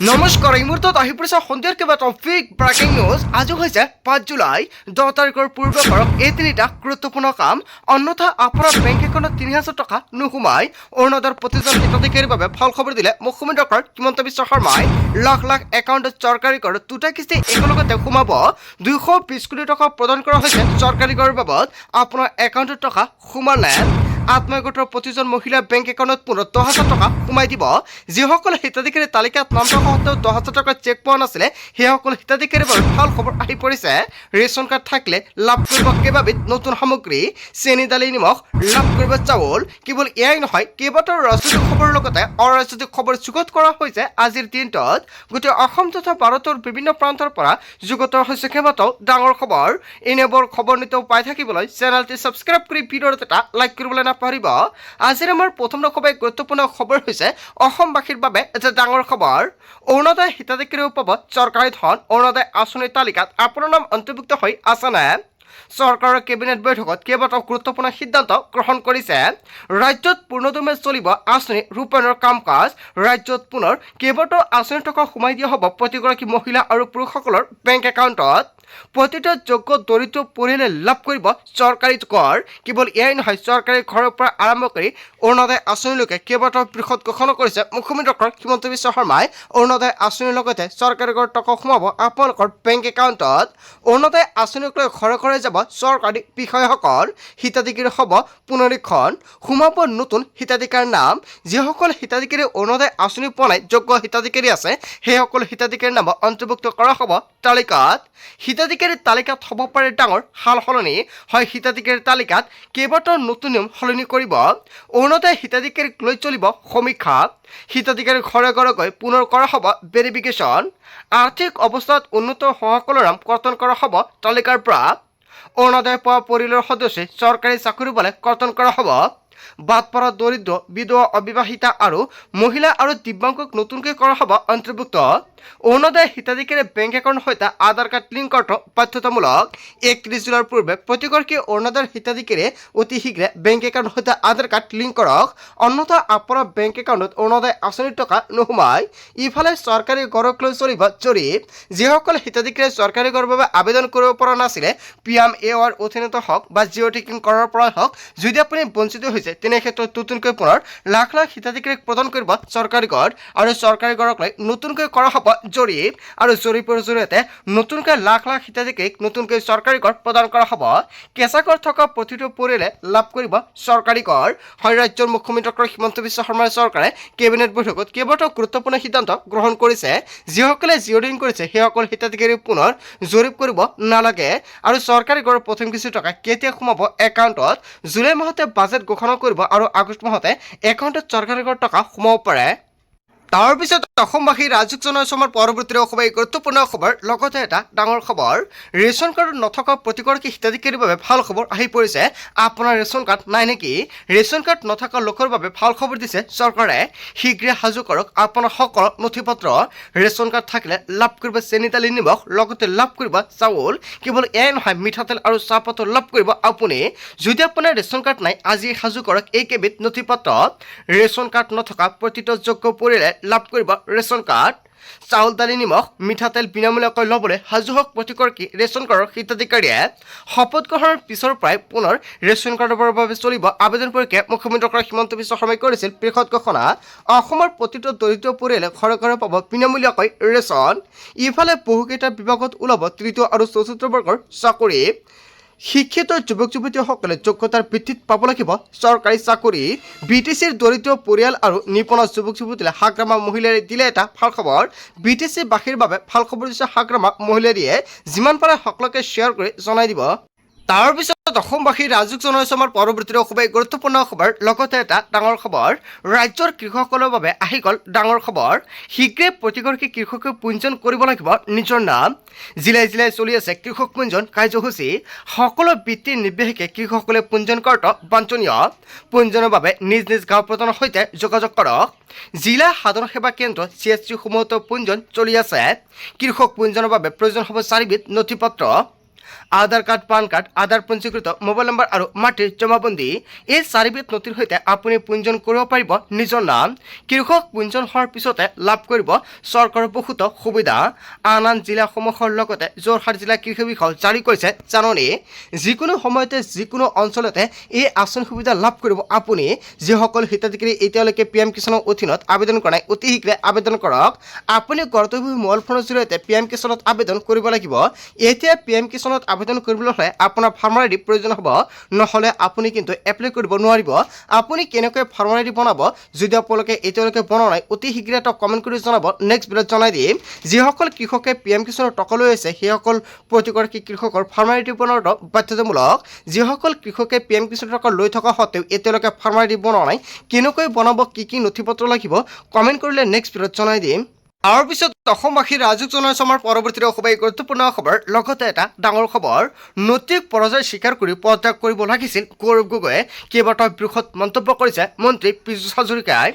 নমস্কাৰ এই মুহূৰ্তত আহি পৰিছে সন্ধিয়াৰ কেইবাটাও বিগ ব্ৰেকিং নিউজ। আজি হৈছে 5 জুলাই 10 তাৰিখৰ পূৰ্বে কৰক এই তিনিটা গুৰুত্বপূৰ্ণ কাম, অন্যথা আপোনাৰ বেংক একাউণ্টত ৩,০০০ টকা নোসোমাই। অৰুণোদয়ৰ প্ৰতিজন হিতাধিকাৰীৰ বাবে ভাল খবৰ দিলে মুখ্যমন্ত্ৰী ডক্টৰ হিমন্ত বিশ্ব শৰ্মাই। লাখ লাখ একাউণ্টত চৰকাৰী কৰ দুটা কিস্তি একেলগতে সোমাব। 220 কোটি টকা প্ৰদান কৰা হৈছে চৰকাৰী কৰৰ বাবদ। আপোনাৰ একাউণ্টত টকা সোমালে আত্মীয় গোটৰ প্ৰতিজন মহিলাৰ বেংক একাউণ্টত পুনৰ 10,০০০ টকা সোমাই দিব। যিসকল হিতাধিকাৰীৰ তালিকাত নাম থকা সত্ত্বেও 10,০০০ টকা চেক পোৱা নাছিলে, সেইসকল হিতাধিকাৰীৰ বাবে ভাল খবৰ আহি পৰিছে। ৰেচন কাৰ্ড থাকিলে লাভ কৰিব কেইবাবিধ নতুন সামগ্ৰী, চেনি দালি নিমখ, লাভ কৰিব চাউল। কেৱল এয়াই নহয়, কেইবাটাও ৰাজনৈতিক খবৰৰ লগতে অৰাজনৈতিক খবৰ যুগুত কৰা হৈছে আজিৰ দিনটোত। গোটেই অসম তথা ভাৰতৰ বিভিন্ন প্ৰান্তৰ পৰা যুগুত হৈছে কেইবাটাও ডাঙৰ খবৰ। এনেবোৰ খবৰ নিতৌ পাই থাকিবলৈ চেনেলটি ছাবস্ক্ৰাইব কৰি ভিডিঅ'ত এটা লাইক কৰিবলৈ নাপাহৰিব। আজিৰ আমাৰ প্ৰথম খুবেই গুৰুত্বপূৰ্ণ খবৰ হৈছে অসমবাসীৰ বাবে এটা ডাঙৰ খবৰ। অৰুণোদয় হিতাধিকাৰীও পাব চৰকাৰী ধন। অৰুণোদয় আঁচনিৰ তালিকাত আপোনাৰ নাম অন্তৰ্ভুক্ত হৈ আছেনে? চৰকাৰৰ কেবিনেট বৈঠকত কেইবাটাও গুৰুত্বপূৰ্ণ সিদ্ধান্ত গ্ৰহণ কৰিছে। ৰাজ্যত পূৰ্ণদমে চলিব আঁচনি ৰূপায়ণৰ কাম কাজ। ৰাজ্যত পুনৰ কেইবাটাও আঁচনিৰ টকা সোমাই দিয়া হ'ব প্ৰতিগৰাকী মহিলা আৰু পুৰুষসকলৰ বেংক একাউণ্টত। প্ৰতিটো যোগ্য দৰিদ্ৰ পৰিয়ালে লাভ কৰিব চৰকাৰী কৰ। কেৱল এয়াই নহয়, চৰকাৰী ঘৰৰ পৰা আৰম্ভ কৰি অৰুণোদয় আঁচনিলৈকে কেইবাটাও বৃহৎ ঘোষণা কৰিছে মুখ্যমন্ত্ৰী ডক্টৰ হিমন্ত বিশ্ব শৰ্মাই। অৰুণোদয় আঁচনিৰ লগতে চৰকাৰী ঘৰৰ টকা সোমাব আপোনালোকৰ বেংক একাউণ্টত। অৰুণোদয় আঁচনিক লৈ ঘৰে ঘৰে যাব চৰকাৰী বিষয়াসকল। হিতাধিকাৰী হ'ব পুনৰীক্ষণ, সোমাব নতুন হিতাধিকাৰীৰ নাম। যিসকল হিতাধিকাৰী অৰুণোদয় আঁচনি পোৱা নাই, যোগ্য হিতাধিকাৰী আছে, সেইসকল হিতাধিকাৰীৰ নাম অন্তৰ্ভুক্ত কৰা হ'ব তালিকাত। হিতাধিকাৰীৰ তালিকাত হ'ব পাৰে ডাঙৰ সাল সলনি। হয়, হিতাধিকাৰীৰ তালিকাত কেইবাটাও নতুন নিয়ম সলনি কৰিব। অৰুণোদয় হিতাধিকাৰীক লৈ চলিব সমীক্ষা। হিতাধিকাৰীৰ ঘৰে ঘৰে গৈ পুনৰ কৰা হ'ব ভেৰিফিকেশ্যন। আৰ্থিক অৱস্থাত উন্নত হোৱাসকলৰ নাম কৰ্তন কৰা হ'ব তালিকাৰ পৰা। অৰুণোদয় পোৱা পৰিয়ালৰ সদস্যই চৰকাৰী চাকৰি পালে কৰ্তন কৰা হ'ব। বাদ পৰা দৰিদ্ৰ, বিধৱা, অবিবাহিতা আৰু মহিলা আৰু দিব্যাংগক নতুনকৈ কৰা হ'ব অন্তৰ্ভুক্ত। অৰুণোদয় হিতাধিকাৰী বেংক একাউণ্টৰ সৈতে আধাৰ কাৰ্ড লিংক কৰাটো বাধ্যতামূলক। 31 জুলাইৰ পূৰ্বে প্ৰতিগৰাকী অৰুণোদয়ৰ হিতাধিকাৰীয়ে অতি শীঘ্ৰে বেংক একাউণ্টৰ সৈতে আধাৰ কাৰ্ড লিংক কৰক, অন্যথা আপোনাৰ বেংক একাউণ্টত অৰুণোদয় আঁচনিৰ টকা নোসোমায়। ইফালে চৰকাৰী ঘৰক লৈ চলিব জৰীপ। যিসকল হিতাধিকাৰীয়ে চৰকাৰী ঘৰৰ বাবে আবেদন কৰিব পৰা নাছিলে, PMAYৰ অধীনত হওক বা জিঅ' টেকিং কৰাৰ পৰাই হওক, যদি আপুনি বঞ্চিত হৈছে তেনে ক্ষেত্ৰত নতুনকৈ পুনৰ লাখ লাখ হিতাধিকাৰীক প্ৰদান কৰিব চৰকাৰী ঘৰ। আৰু চৰকাৰী ঘৰক লৈ নতুনকৈ কৰা হ'ব জৰীপ, আৰু জৰীপৰ জৰিয়তে নতুনকৈ লাখ লাখ হিতাধিকাৰীক নতুনকৈ চৰকাৰী ঘৰ প্ৰদান কৰা হ'ব। কেঁচা ঘৰ থকা প্ৰতিটো পৰিয়ালে লাভ কৰিব চৰকাৰী ঘৰ। হয়, ৰাজ্যৰ মুখ্যমন্ত্ৰী ডক্টৰ হিমন্ত বিশ্ব শৰ্মাৰ চৰকাৰে কেবিনেট বৈঠকত কেইবাটাও গুৰুত্বপূৰ্ণ সিদ্ধান্ত গ্ৰহণ কৰিছে। যিসকলে জিঅ'ৰিং কৰিছে সেইসকল হিতাধিকাৰী পুনৰ জৰীপ কৰিব নালাগে। আৰু চৰকাৰী ঘৰৰ প্ৰথম কিছু টকা কেতিয়া সোমাব একাউণ্টত? জুলাই মাহতে বাজেট ঘোষণা কৰিব আৰু আগষ্ট মাহতে একাউণ্টত চৰকাৰী ঘৰৰ টকা সোমাব পাৰে। তাৰ পিছত অসমবাসী ৰাজুক জনাইছো আমাৰ পৰৱৰ্তী খুবেই গুৰুত্বপূৰ্ণ খবৰ, লগতে এটা ডাঙৰ খবৰ। ৰেচন কাৰ্ড নথকা প্ৰতিগৰাকী হিতাধিকাৰীৰ বাবে ভাল খবৰ আহি পৰিছে। আপোনাৰ ৰেচন কাৰ্ড নাই নেকি? ৰেচন কাৰ্ড নথকা লোকৰ বাবে ভাল খবৰ দিছে চৰকাৰে। শীঘ্ৰে সাজু কৰক আপোনাৰ সকলো নথি পত্ৰ। ৰেচন কাৰ্ড থাকিলে লাভ কৰিব চেনি দালি নিমখ, লগতে লাভ কৰিব চাউল। কেৱল এয়াই নহয়, মিঠাতেল আৰু চাহপাতো লাভ কৰিব আপুনি। যদি আপোনাৰ ৰেচন কাৰ্ড নাই, আজি সাজু কৰক এইকেইবিধ নথি পত্ৰ। ৰেচন কাৰ্ড নথকা প্ৰতিটো যোগ্য পৰিয়ালে লাভ কৰিব ৰেচন কাৰ্ড। চাউল, দালি, নিমখ, মিঠাতেল বিনামূলীয়াকৈ ল'বলৈ সাজু হওক প্ৰতিগৰাকী ৰেচন কাৰ্ডৰ হিতাধিকাৰীয়ে। শপত গ্ৰহণৰ পিছৰ পৰাই পুনৰ ৰেচন কাৰ্ডৰ বাবে চলিব আবেদন প্ৰক্ৰিয়া। মুখ্যমন্ত্ৰী ডক্টৰ হিমন্ত বিশ্ব শৰ্মাই কৰিছিল বৃহৎ ঘোষণা। অসমৰ প্ৰতিটো দৰিদ্ৰ পৰিয়ালে ঘৰে ঘৰে পাব বিনামূলীয়াকৈ ৰেচন। ইফালে বহুকেইটা বিভাগত ওলাব তৃতীয় আৰু চতুৰ্থ বৰ্গৰ চাকৰি। শিক্ষিত যুৱক যুৱতীসকলে যোগ্যতাৰ ভিত্তিত পাব লাগিব চৰকাৰী চাকৰি। BTCৰ দৰিদ্ৰ পৰিয়াল আৰু নিবনুৱা যুৱক যুৱতীলে হাগ্ৰামা মহিলাৰী দিলে এটা ভাল খবৰ। BTC বাসীৰ বাবে ভাল খবৰ দিছে হাগ্ৰামা মহিলাৰীয়ে। যিমান পাৰে সকলোকে শ্বেয়াৰ কৰি জনাই দিব। তাৰ পিছত অসমবাসী ৰাজুক জনাইছো আমাৰ পৰৱৰ্তী খুবেই গুৰুত্বপূৰ্ণ খবৰ, লগতে এটা ডাঙৰ খবৰ। ৰাজ্যৰ কৃষকসকলৰ বাবে আহি গ'ল ডাঙৰ খবৰ। শীঘ্ৰে প্ৰতিগৰাকী কৃষকে পঞ্জীয়ন কৰিব লাগিব নিজৰ নাম। জিলাই জিলাই চলি আছে কৃষক পঞ্জীয়ন কাৰ্যসূচী। সকলো বৃত্তিৰ নিৰ্বিশেষে কৃষকসকলে পঞ্জীয়ন কৰাটো বাঞ্ছনীয়। পঞ্জীয়নৰ বাবে নিজ নিজ গাঁও প্ৰধানৰ সৈতে যোগাযোগ কৰক। জিলা সাধাৰণ সেৱা কেন্দ্ৰ CSC সমূহতো পঞ্জীয়ন চলি আছে। কৃষক পঞ্জীয়নৰ বাবে প্ৰয়োজন হ'ব 4বিধ নথি পত্ৰ। আধাৰ কাৰ্ড পান কাৰ্ড আধাৰ পঞ্জীকৃত মোবাইল নম্বৰ আৰু মাটিৰ জমাবন্দী এই চাৰিবিধ নথিৰ সৈতে আপুনি পঞ্জীয়ন কৰিব পাৰিব নিজৰ নাম কৃষক পঞ্জীয়ন হোৱাৰ পিছতে লাভ কৰিব চৰকাৰৰ বহুতো সুবিধা আন জিলাসমূহৰ লগতে যোৰহাট জিলা কৃষি বিষয় জাৰি কৰিছে জাননী যিকোনো সময়তে যিকোনো অঞ্চলতে এই আঁচনি সুবিধা লাভ কৰিব আপুনি যিসকল হিতাধিকাৰী এতিয়ালৈকে PM কিষাণৰ অধীনত আবেদন কৰা নাই অতি শীঘ্ৰে আবেদন কৰক আপুনি কৰ্তব্য মোবাইল ফোনৰ জৰিয়তে PM কিষাণত আবেদন কৰিব লাগিব এতিয়া PM কিষাণত আবেদন কৰিবলৈ হ'লে আপোনাৰ ফাৰ্মাৰ আইডি প্ৰয়োজন হ'ব নহ'লে আপুনি কিন্তু এপ্লাই কৰিব নোৱাৰিব আপুনি কেনেকৈ ফাৰ্মাৰ আইডি বনাব যদি আপোনালোকে এতিয়ালৈকে বনোৱা নাই অতি শীঘ্ৰে এটা কমেণ্ট কৰি জনাব নেক্সট ভিডিঅ'ত জনাই দিম যিসকল কৃষকে PM কিষাণৰ টকা লৈ আছে সেইসকল প্ৰতিগৰাকী কৃষকৰ ফাৰ্মাৰ আইডি বনোৱাটো বাধ্যতামূলক যিসকল কৃষকে PM কিষাণৰ টকা লৈ থকা সত্ত্বেও এতিয়ালৈকে ফাৰ্মাৰ আইডি বনোৱা নাই কেনেকৈ বনাব কি নথিপত্ৰ লাগিব কমেণ্ট কৰিলে নেক্সট ভিডিঅ'ত জনাই দিম তাৰ পিছত অসমবাসী ৰাজুক জনাইছে আমাৰ পৰৱৰ্তী খুবেই গুৰুত্বপূৰ্ণ খবৰ লগতে এটা ডাঙৰ খবৰ নৈতিক পৰাজয় স্বীকাৰ কৰি পদত্যাগ কৰিব লাগিছিল গৌৰৱ গগৈয়ে কেইবাটাও বৃহৎ মন্তব্য কৰিছে মন্ত্ৰী পীযুষ হাজৰিকাই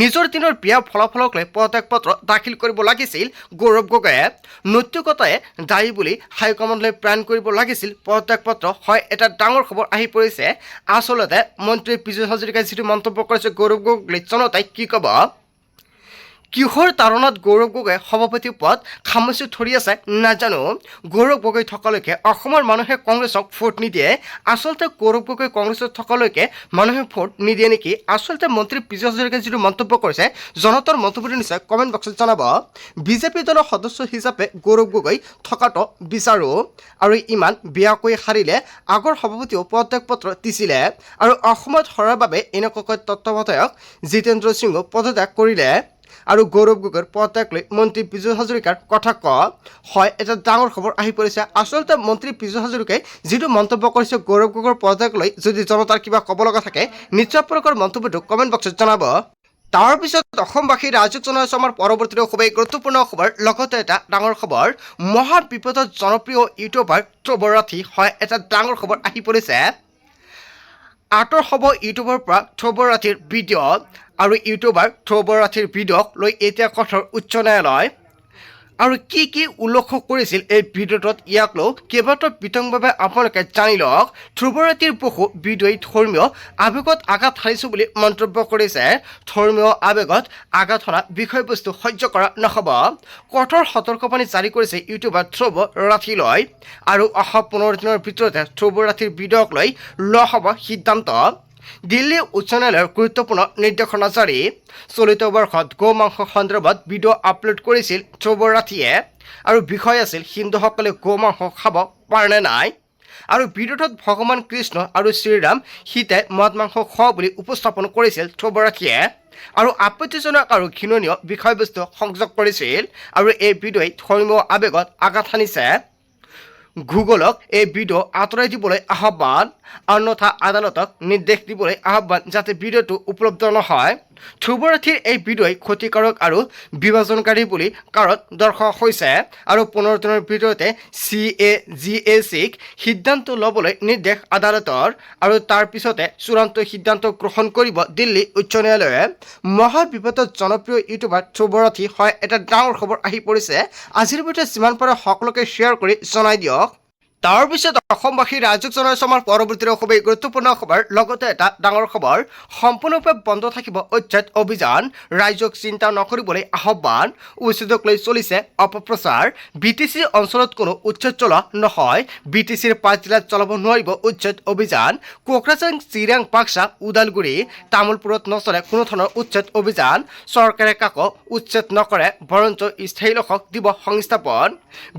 নিজৰ দিনৰ বিয়া ফলাফলক লৈ পদত্যাগ পত্ৰ দাখিল কৰিব লাগিছিল গৌৰৱ গগৈয়ে নৈতিকতাই দায়ী বুলি হাইকমাণ্ডলৈ প্ৰেৰণ কৰিব লাগিছিল পদত্যাগ পত্ৰ হয় এটা ডাঙৰ খবৰ আহি পৰিছে আচলতে মন্ত্ৰী পীযুষ হাজৰিকাই যিটো মন্তব্য কৰিছে গৌৰৱ গগৈক জনতাই কি ক'ব কিহৰ তাৰণাত গৌৰৱ গগৈ সভাপতি পদ খামুচি ধৰি আছে নাজানো গৌৰৱ গগৈ থকালৈকে অসমৰ মানুহে কংগ্ৰেছক ভোট নিদিয়ে আচলতে গৌৰৱ গগৈ কংগ্ৰেছত থকালৈকে মানুহে ভোট নিদিয়ে নেকি আচলতে মন্ত্ৰী পীযুষ হাজৰিকাই যিটো মন্তব্য কৰিছে জনতাৰ মন্তব্যটো নিশ্চয় কমেণ্ট বক্সত জনাব বিজেপি দলৰ সদস্য হিচাপে গৌৰৱ গগৈ থকাটো বিচাৰোঁ আৰু ইমান বেয়াকৈ হাৰিলে আগৰ সভাপতিও পদত্যাগ পত্ৰ দিছিলে আৰু অসমত হৰাৰ বাবে এনেকুৱাকৈ তত্ত্বাৱধায়ক জিতেন্দ্ৰ সিঙো পদত্যাগ কৰিলে আৰু গৌৰৱ গগৈৰ পদত্যাগ লৈ মন্ত্ৰী পীযুষ হাজৰিকাৰ কথা হয় এটা ডাঙৰ খবৰ আহি পৰিছে আচলতে মন্ত্ৰী পীযুষ হাজৰিকাই যিটো মন্তব্য কৰিছে গৌৰৱ গগৈৰ পদত্যাগ লৈ যদি জনতাৰ কিবা ক'ব লগা থাকে নিশ্চয় আপোনালোকৰ মন্তব্যটো কমেণ্ট বক্সত জনাব তাৰ পিছত অসমবাসী ৰাজুক জনাইছে আমাৰ পৰৱৰ্তী খুবেই গুৰুত্বপূৰ্ণ খবৰ লগতে এটা ডাঙৰ খবৰ মহা বিপদত জনপ্ৰিয় ইউটিউবাৰ ধ্ৰুৱ ৰাঠী হয় এটা ডাঙৰ খবৰ আহি পৰিছে আঁতৰ হ'ব ইউটিউবৰ পৰা ধ্ৰুৱ ৰাঠীৰ ভিডিঅ' আৰু ইউটিউবাৰ ধ্ৰুৱ ৰাঠীৰ ভিডিঅ'ক লৈ এতিয়া কঠোৰ উচ্চ ন্যায়ালয় আৰু কি উল্লেখ কৰিছিল এই ভিডিঅ'টোত ইয়াক লৈ কেইবাটাও বিতংভাৱে আপোনালোকে জানি লওক ধ্ৰুৱ ৰাঠীৰ বহু ভিডিঅ'ই ধৰ্মীয় আৱেগত আঘাত হানিছোঁ বুলি মন্তব্য কৰিছে ধৰ্মীয় আৱেগত আঘাত হনা বিষয়বস্তু সহ্য কৰা নহ'ব কঠোৰ সতৰ্কবাণী জাৰি কৰিছে ইউটিউবাৰ ধ্ৰুৱ ৰাঠীলৈ আৰু অহা 15 দিনৰ ভিতৰতে ধ্ৰুৱ ৰাঠীৰ ভিডিঅ'ক লৈ লোৱা হ'ব সিদ্ধান্ত দিল্লী উচ্চ ন্যায়ালয়ৰ গুৰুত্বপূৰ্ণ নিৰ্দেশনা জাৰি চলিত বৰ্ষত গো মাংস সন্দৰ্ভত ভিডিঅ' আপলোড কৰিছিল ধ্ৰুৱ ৰাঠীয়ে আৰু বিষয় আছিল হিন্দুসকলে গো মাংস খাব পাৰে নে নাই আৰু ভিডিঅ'টোত ভগৱান কৃষ্ণ আৰু শ্ৰীৰাম সীতাই মদ মাংস খোৱা বুলি উপস্থাপন কৰিছিল ধ্ৰুৱ ৰাঠীয়ে আৰু আপত্তিজনক আৰু ঘৃণনীয় বিষয়বস্তু সংযোগ কৰিছিল আৰু এই ভিডিঅ'ই ধৰ্মীয় আৱেগত আঘাত হানিছে গুগলক এই ভিডিঅ' আঁতৰাই দিবলৈ আহ্বান অন্যথা আদালতক নিৰ্দেশ দিবলৈ আহ্বান যাতে ভিডিঅ'টো উপলব্ধ নহয় ধ্ৰুৱ ৰাঠীৰ এই ভিডিঅ'ই ক্ষতিকাৰক আৰু বিভাজনকাৰী বুলি কাৰণ দৰ্শোৱা হৈছে আৰু 15 দিনৰ ভিতৰতে CAGACক সিদ্ধান্ত ল'বলৈ নিৰ্দেশ আদালতৰ আৰু তাৰ পিছতে চূড়ান্ত সিদ্ধান্ত গ্ৰহণ কৰিব দিল্লী উচ্চ ন্যায়ালয়ে মহা বিপদত জনপ্ৰিয় ইউটিউবাৰ ধ্ৰুৱ ৰাঠী হয় এটা ডাঙৰ খবৰ আহি পৰিছে আজিৰ ভিডিঅ'ত যিমান পাৰে সকলোকে শ্বেয়াৰ কৰি জনাই দিয়ক তাৰ পিছত অসমবাসী ৰাজুক জনাইছে আমাৰ পৰৱৰ্তী খুবেই গুৰুত্বপূৰ্ণ খবৰ লগতে এটা ডাঙৰ খবৰ সম্পূৰ্ণৰূপে বন্ধ থাকিব উচ্ছেদ অভিযান ৰাইজক চিন্তা নকৰিবলৈ আহ্বান উচ্ছেদক লৈ চলিছে অপপ্ৰচাৰ BTC অঞ্চলত কোনো উচ্ছেদ চলোৱা নহয় BTCৰ 5 জিলাত চলাব নোৱাৰিব উচ্ছেদ অভিযান কোকৰাঝাৰ চিৰাং বাক্সা ওদালগুৰি তামুলপুৰত নচলে কোনো ধৰণৰ উচ্ছেদ অভিযান চৰকাৰে কাকো উচ্ছেদ নকৰে বৰঞ্চ স্থায়ী লোকক দিব সংস্থাপন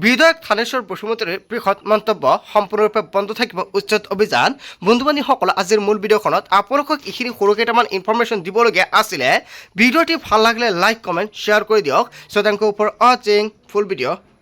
বিধায়ক থানেশ্বৰ বসুমতাৰীৰ বৃহৎ মন্তব্য সম্পূৰ্ণৰূপে বন্ধ থাকিব উচ্ছেদ অভিযান বন্ধু-বান্ধৱীসকল আজিৰ মূল ভিডিঅ'খনত আপোনালোকক এইখিনি সৰু কেইটামান ইনফৰমেশ্যন দিবলগীয়া আছিলে ভিডিঅ'টি ভাল লাগিলে লাইক কমেণ্ট শ্বেয়াৰ কৰি দিয়ক চ' থেংক ইউ ফৰ ৱাচিং ফুল ভিডিঅ'